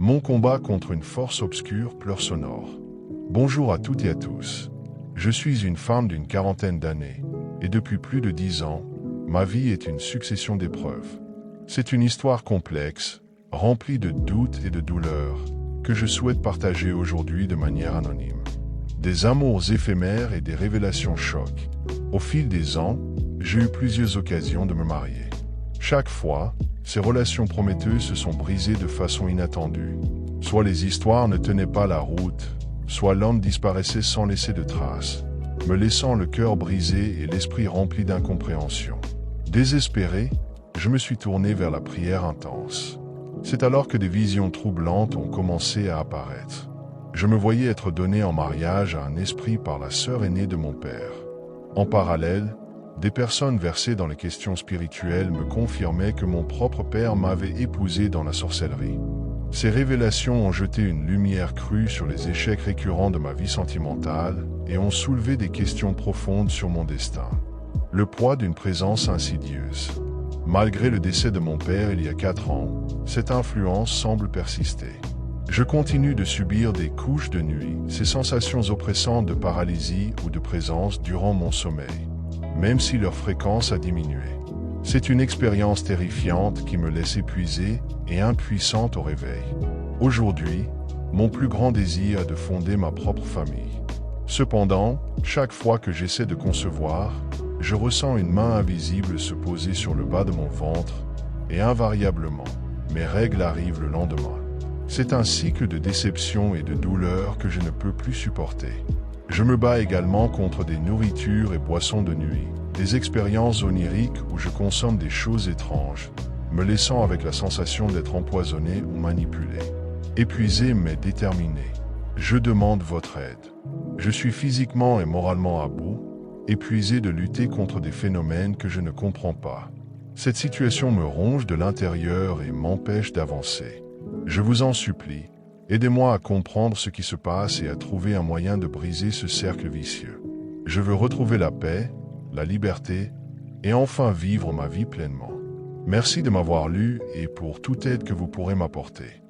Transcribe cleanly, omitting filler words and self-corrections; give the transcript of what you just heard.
Mon combat contre une force obscure pleure sonore. Bonjour à toutes et à tous. Je suis une femme d'une quarantaine d'années, et depuis plus de 10 ans, ma vie est une succession d'épreuves. C'est une histoire complexe, remplie de doutes et de douleurs, que je souhaite partager aujourd'hui de manière anonyme. Des amours éphémères et des révélations chocs. Au fil des ans, j'ai eu plusieurs occasions de me marier. Chaque fois, ces relations prometteuses se sont brisées de façon inattendue. Soit les histoires ne tenaient pas la route, soit l'homme disparaissait sans laisser de traces, me laissant le cœur brisé et l'esprit rempli d'incompréhension. Désespéré, je me suis tourné vers la prière intense. C'est alors que des visions troublantes ont commencé à apparaître. Je me voyais être donné en mariage à un esprit par la sœur aînée de mon père. En parallèle, des personnes versées dans les questions spirituelles me confirmaient que mon propre père m'avait épousé dans la sorcellerie. Ces révélations ont jeté une lumière crue sur les échecs récurrents de ma vie sentimentale et ont soulevé des questions profondes sur mon destin. Le poids d'une présence insidieuse. Malgré le décès de mon père il y a 4 ans, cette influence semble persister. Je continue de subir des couches de nuit, ces sensations oppressantes de paralysie ou de présence durant mon sommeil, même si leur fréquence a diminué. C'est une expérience terrifiante qui me laisse épuisé et impuissante au réveil. Aujourd'hui, mon plus grand désir est de fonder ma propre famille. Cependant, chaque fois que j'essaie de concevoir, je ressens une main invisible se poser sur le bas de mon ventre et invariablement, mes règles arrivent le lendemain. C'est un cycle de déception et de douleur que je ne peux plus supporter. Je me bats également contre des nourritures et boissons de nuit, des expériences oniriques où je consomme des choses étranges, me laissant avec la sensation d'être empoisonné ou manipulé. Épuisé mais déterminé, je demande votre aide. Je suis physiquement et moralement à bout, épuisé de lutter contre des phénomènes que je ne comprends pas. Cette situation me ronge de l'intérieur et m'empêche d'avancer. Je vous en supplie, aidez-moi à comprendre ce qui se passe et à trouver un moyen de briser ce cercle vicieux. Je veux retrouver la paix, la liberté et enfin vivre ma vie pleinement. Merci de m'avoir lu et pour toute aide que vous pourrez m'apporter.